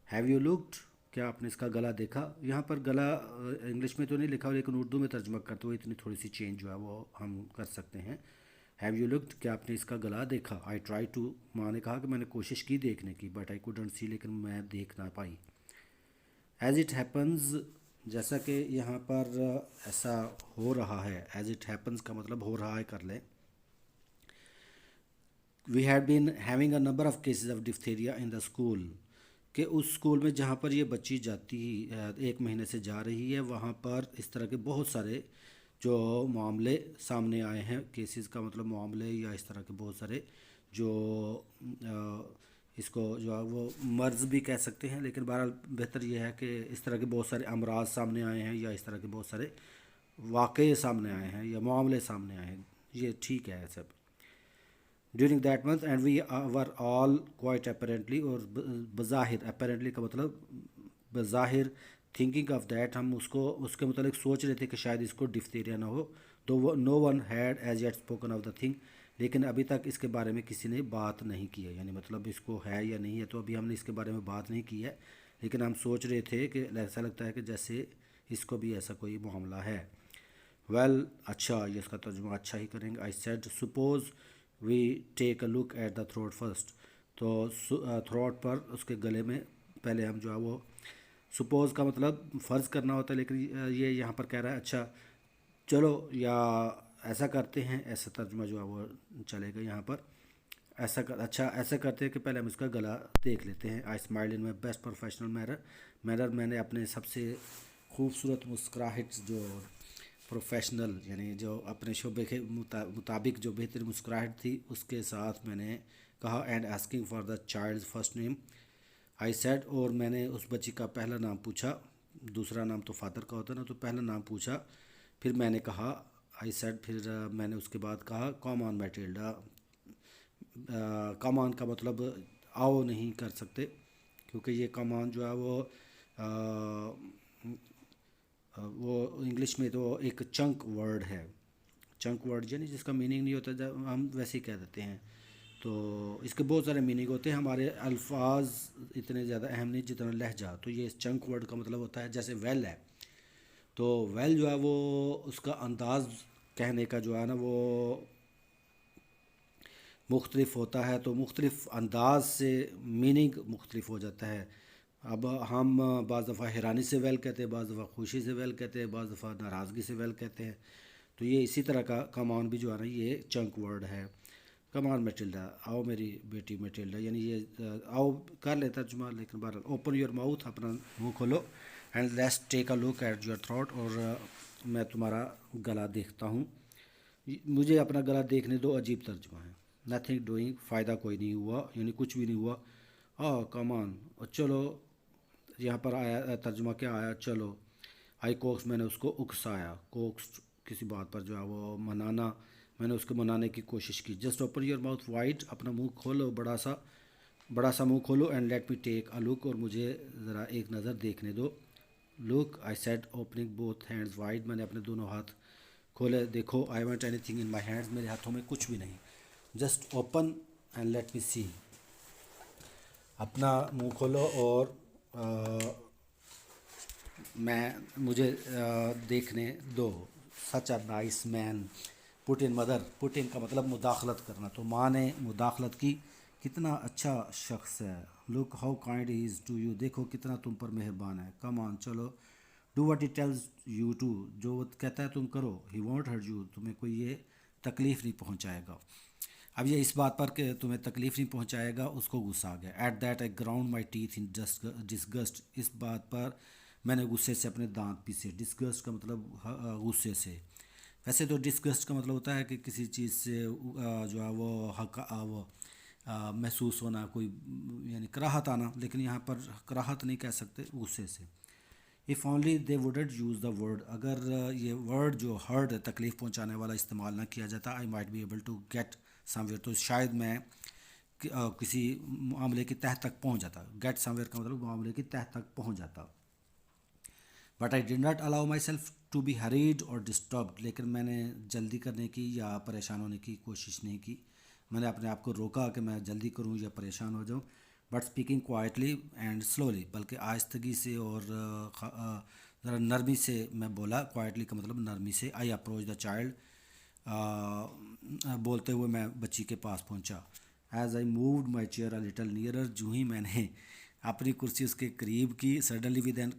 Have you looked, کیا آپ نے اس کا گلا دیکھا؟ یہاں پر گلا انگلش میں تو نہیں لکھا لیکن اردو میں ترجمہ کرتے ہوئے اتنی تھوڑی سی چینج جو ہے وہ ہم کر سکتے ہیں. ہیو یو لکڈ، کیا آپ نے اس کا گلا دیکھا؟ آئی ٹرائی ٹو، ماں نے کہا کہ میں نے کوشش کی دیکھنے کی، بٹ آئی کوڈنٹ سی، لیکن میں دیکھ نہ پائی. ایز اٹ ہیپنز، جیسا کہ یہاں پر ایسا ہو رہا ہے، ایز اٹ ہیپنز کا مطلب ہو رہا ہے کر لیں. We had been having a number of cases of diphtheria in the school, کہ اس اسکول میں جہاں پر یہ بچی جاتی 1 مہینے سے جا رہی ہے وہاں پر اس طرح کے بہت سارے جو معاملے سامنے آئے ہیں. کیسز کا مطلب معاملے یا اس طرح کے بہت سارے جو اس کو جو ہے وہ مرض بھی کہہ سکتے ہیں، لیکن بہرحال بہتر یہ ہے کہ اس طرح کے بہت سارے امراض سامنے آئے ہیں یا اس طرح کے بہت سارے واقعے سامنے آئے ہیں یا معاملے سامنے آئے ہیں. یہ ٹھیک ہے سب. During that month and we were all quite apparently, اور بظاہر، اپیرنٹلی کا مطلب بظاہر، تھنکنگ آف دیٹ، ہم اس کے متعلق سوچ رہے تھے کہ شاید اس کو ڈفتیریا نہ ہو. تو no one had as yet spoken of the thing, لیکن ابھی تک اس کے بارے میں کسی نے بات نہیں کی ہے، یعنی مطلب اس کو ہے یا نہیں ہے تو ابھی ہم نے اس کے بارے میں بات نہیں کی ہے، لیکن ہم سوچ رہے تھے کہ ایسا لگتا ہے کہ جیسے اس کو بھی ایسا کوئی معاملہ ہے. ویل، اچھا، یہ اس کا ترجمہ اچھا ہی کریں گے. I said suppose we take a look at the throat first, تو تھروٹ پر، اس کے گلے میں پہلے ہم جو ہے وہ، سپوز کا مطلب فرض کرنا ہوتا ہے، لیکن یہ یہاں پر کہہ رہا ہے اچھا چلو، یا ایسا کرتے ہیں، ایسا ترجمہ جو ہے وہ چلے گا یہاں پر. اچھا ایسا کرتے ہیں کہ پہلے ہم اس کا گلا دیکھ لیتے ہیں. I smile in my best professional manner, میں نے اپنے سب سے خوبصورت مسکراہٹ جو پروفیشنل، یعنی جو اپنے شعبے کے مطابق جو بہتر مسکراہٹ تھی اس کے ساتھ میں نے کہا. And asking for the child first name, I said, اور میں نے اس بچی کا پہلا نام پوچھا. دوسرا نام تو فادر کا ہوتا ہے نا، تو پہلا نام پوچھا. پھر میں نے کہا، آئی سیڈ، پھر میں نے اس کے بعد کہا، کم آن میٹیلڈا. کم آن کا مطلب آؤ نہیں کر سکتے، کیونکہ یہ کم آن جو ہے وہ انگلش میں تو ایک چنک ورڈ ہے. چنک ورڈ یعنی جس کا میننگ نہیں ہوتا، جب ہم ویسے ہی کہہ دیتے ہیں، تو اس کے بہت سارے میننگ ہوتے ہیں. ہمارے الفاظ اتنے زیادہ اہم نہیں جتنا لہجہ. تو یہ چنک ورڈ کا مطلب ہوتا ہے جیسے ویل ہے، تو ویل جو ہے وہ اس کا انداز کہنے کا جو ہے نا وہ مختلف ہوتا ہے، تو مختلف انداز سے میننگ مختلف ہو جاتا ہے. اب ہم بعض دفعہ حیرانی سے ویل کہتے ہیں، بعض دفعہ خوشی سے ویل کہتے ہیں، بعض دفعہ ناراضگی سے ویل کہتے ہیں. تو یہ اسی طرح کا کم آن بھی جو ہے نا یہ چنک ورڈ ہے. کم آن میٹلڈا، آؤ میری بیٹی میٹلڈا، یعنی یہ آؤ کر لے ترجمہ، لیکن بہرحال اوپن یور ماؤتھ، اپنا منہ کھولو، and let's take a look at your throat, اور میں تمہارا گلا دیکھتا ہوں. مجھے اپنا گلا دیکھنے دو، عجیب ترجمہ ہے. نتھنگ ڈوئنگ، فائدہ کوئی نہیں ہوا، یعنی کچھ بھی نہیں ہوا. کم آن، چلو، یہاں پر آیا ترجمہ کیا آیا، چلو. آئی کوکس، میں نے اس کو اکسایا. کوکس کسی بات پر جو ہے وہ منانا، میں نے اس کو منانے کی کوشش کی. Just open your mouth wide, اپنا منہ کھولو، بڑا سا منہ کھولو. And let me take a لک، اور مجھے ذرا ایک نظر دیکھنے دو. Look, I said opening both hands wide, میں نے اپنے دونوں ہاتھ کھولے. دیکھو، I want anything in my hands, میرے ہاتھوں میں کچھ بھی نہیں. Just open and let me see, اپنا منہ کھولو اور مجھے دیکھنے دو. سچ a nice main put in mother, پٹ ان کا مطلب مداخلت کرنا، تو ماں نے مداخلت کی. کتنا اچھا شخص ہے. Look how kind he is to you, دیکھو کتنا تم پر مہربان ہے. کم آن، چلو. Do what he tells you to, جو وہ کہتا ہے تم کرو. ہی وونٹ ہرٹ یو، تمہیں کوئی یہ تکلیف نہیں پہنچائے گا. اب یہ اس بات پر کہ تمہیں تکلیف نہیں پہنچائے گا اس کو غصہ آ گیا. At that I ground my teeth in disgust, اس بات پر میں نے غصے سے اپنے دانت پیسے. ڈسگسٹ کا مطلب غصے سے. ویسے تو ڈسگسٹ کا مطلب ہوتا ہے کہ کسی چیز سے جو ہے وہ محسوس ہونا، کوئی یعنی کراہت آنا، لیکن یہاں پر کراہت نہیں کہہ سکتے، غصے سے. If only they wouldn't use the word, اگر یہ ورڈ جو ہرٹ تکلیف پہنچانے والا استعمال نہ کیا جاتا، I might be able to get somewhere, تو شاید میں کسی معاملے کی تہہ تک پہنچ جاتا. گیٹ سم ویئر کا مطلب معاملے کی تہہ تک پہنچ جاتا. But I did not allow myself to be hurried اور ڈسٹربڈ، لیکن میں نے جلدی کرنے کی یا پریشان ہونے کی کوشش نہیں کی. میں نے اپنے آپ کو روکا کہ میں جلدی کروں یا پریشان ہو جاؤں. But speaking quietly and slowly, بلکہ آہستگی سے اور ذرا نرمی سے میں بولا. کوائٹلی کا مطلب نرمی سے. آئی اپروچ دا چائلڈ، بولتے ہوئے میں بچی کے پاس پہنچا. As I moved my chair a little nearer, جو ہی میں نے اپنی کرسی اس کے قریب کی، suddenly with an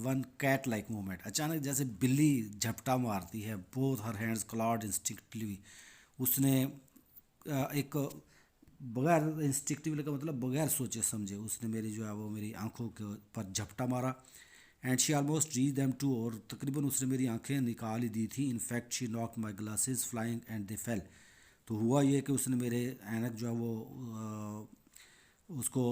one cat like movement, اچانک جیسے بلی جھپٹا مارتی ہے، both her hands clawed instinctively, اس نے ایک بغیر انسٹنکٹیولی کا مطلب بغیر سوچے سمجھے اس نے میری جو ہے وہ میری آنکھوں کے پر جھپٹا مارا. And she almost reach them too, اور تقریباً اس نے میری آنکھیں نکال ہی دی تھی. ان فیکٹ شی ناک مائی گلاسز فلائنگ اینڈ دے فیل. تو ہوا یہ کہ اس نے میرے اینک جو ہے وہ اس کو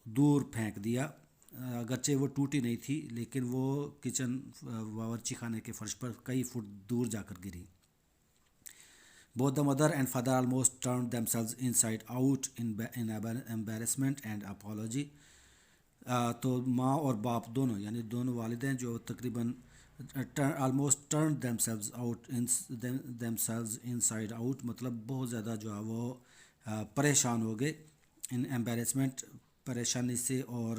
دور پھینک دیا. اگرچہ وہ ٹوٹی نہیں تھی لیکن وہ کچن باورچی خانے کے فرش پر کئی فٹ دور جا کر گری. Both the mother and father almost turned themselves inside out in embarrassment and apology. تو ماں اور باپ دونوں، یعنی دونوں والدین جو تقریباً almost turn themselves inside out، مطلب بہت زیادہ جو ہے وہ پریشان ہو گئے. ان embarrassment، پریشانی سے، اور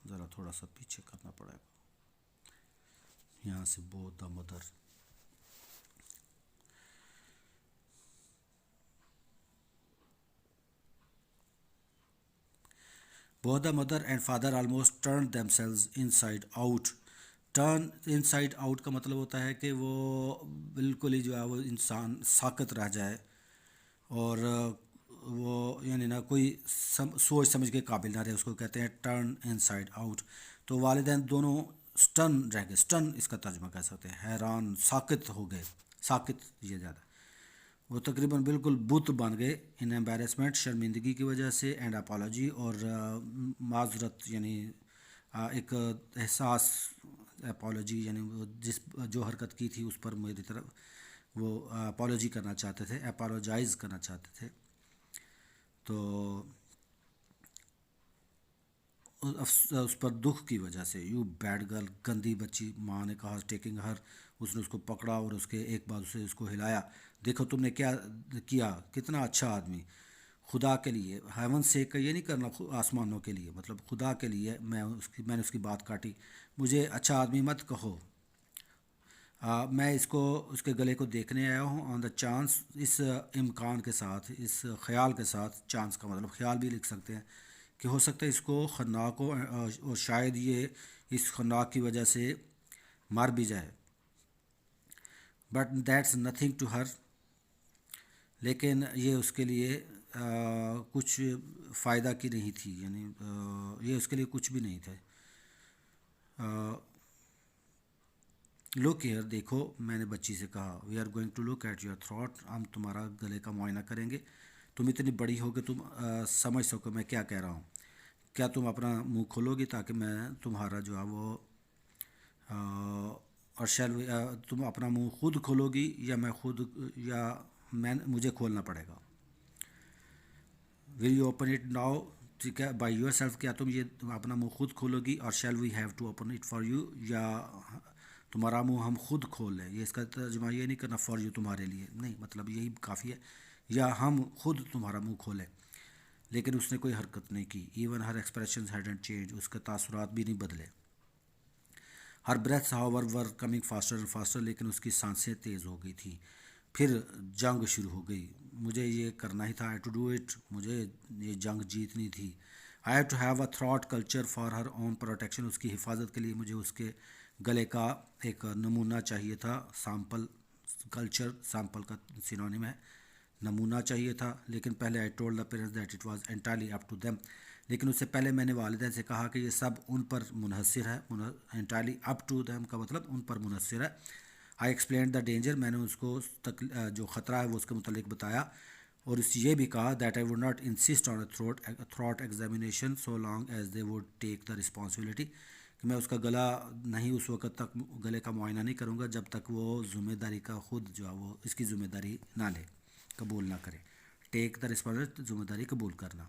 ذرا تھوڑا سا پیچھے کرنا پڑے گا یہاں سے. both the mother، both the mother and father almost turned themselves inside out. Turn in side out کا مطلب ہوتا ہے کہ وہ بالکل ہی جو ہے وہ انسان ساکت رہ جائے، اور وہ یعنی نہ کوئی سوچ سمجھ کے قابل نہ رہے، اس کو کہتے ہیں ٹرن ان سائڈ آؤٹ. تو والدین دونوں سٹن رہ گئے. سٹن اس کا ترجمہ کہہ سکتے ہیں حیران، ساکت ہو گئے. ساکت یہ زیادہ، وہ تقریباً بالکل بت بن گئے. ان ایمبیرسمنٹ، شرمندگی کی وجہ سے، اینڈ اپالوجی، اور معذرت، یعنی ایک احساس. اپالوجی یعنی وہ جو حرکت کی تھی اس پر میری طرف وہ اپالوجی کرنا چاہتے تھے، اپالوجائز کرنا چاہتے تھے. تو اس پر دکھ کی وجہ سے. یو بیڈ گرل، گندی بچی، ماں نے کہا. ٹیکنگ ہر، اس نے اس کو پکڑا اور اس کے ایک بازو سے اس کو ہلایا. دیکھو تم نے کیا کیا، کتنا اچھا آدمی. خدا کے لیے، ہیون سے کا یہ نہیں کرنا آسمانوں کے لیے، مطلب خدا کے لیے میں نے اس کی بات کاٹی. مجھے اچھا آدمی مت کہو. میں اس کے گلے کو دیکھنے آیا ہوں. آن دا چانس، اس امکان کے ساتھ، اس خیال کے ساتھ. چانس کا مطلب خیال بھی لکھ سکتے ہیں کہ ہو سکتا ہے اس کو خناق ہو، اور شاید یہ اس خناق کی وجہ سے مر بھی جائے. But that's nothing to her, لیکن یہ اس کے لیے کچھ فائدہ کی نہیں تھی، یعنی یہ اس کے لیے کچھ بھی نہیں تھے. لک ہیئر، دیکھو، میں نے بچی سے کہا. We are going to look at your throat, ہم تمہارا گلے کا معائنہ کریں گے. تم اتنی بڑی ہو کہ تم سمجھ سکو میں کیا کہہ رہا ہوں. کیا تم اپنا منہ کھولو گی تاکہ میں تمہارا جو ہے وہ اور تم اپنا منہ خود کھولو گی یا میں خود، یا مجھے کھولنا پڑے گا. Will you open it now, ٹھیک ہے، بائی یور سیلف، کیا تم یہ اپنا منہ خود کھولو گی. اور shall we have to open it for you, یا تمہارا منہ ہم خود کھول لیں. یہ اس کا ترجمہ یہ نہیں کرنا فار یو تمہارے لیے، نہیں، مطلب یہی کافی ہے، یا ہم خود تمہارا منہ کھولیں. لیکن اس نے کوئی حرکت نہیں کی. Even her expressions hadn't change, اس کے تاثرات بھی نہیں بدلے. Her breaths however were coming faster and faster, لیکن اس کی سانسیں تیز ہو گئی تھیں. پھر جنگ شروع ہو گئی. مجھے یہ کرنا ہی تھا. آئی ٹو ڈو اٹ، مجھے یہ جنگ جیتنی تھی. I have to have a throat culture for her own protection, اس کی حفاظت کے لیے مجھے اس کے گلے کا ایک نمونہ چاہیے تھا. سیمپل، کلچر سیمپل کا سینونیم ہے، نمونہ چاہیے تھا. لیکن پہلے I told the parents that it was entirely up to them, لیکن اس سے پہلے میں نے والدین سے کہا کہ یہ سب ان پر منحصر ہے. انٹائرلی اپ ٹو دیم کا مطلب ان پر منحصر ہے. آئی ایکسپلینڈ دا ڈینجر، میں نے اس کو جو خطرہ ہے وہ اس کے متعلق بتایا. اور اس یہ بھی کہا that I would not insist on a throat examination so long as they would take the responsibility, کہ میں اس کا گلا نہیں اس وقت تک گلے کا معائنہ نہیں کروں گا جب تک وہ ذمہ داری کا خود جو ہے وہ اس کی ذمہ داری نہ لے، قبول نہ کرے. ٹیک دا رسپانسبلٹی، ذمہ داری قبول کرنا.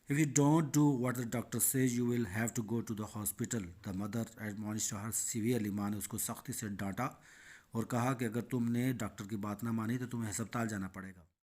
If you don't do what the doctor says, you will have to go to the hospital. The mother admonished her severely. ماں نے اس کو سختی سے ڈانٹا اور کہا کہ اگر تم نے ڈاکٹر کی بات نہ مانی تو تمہیں ہسپتال جانا پڑے گا.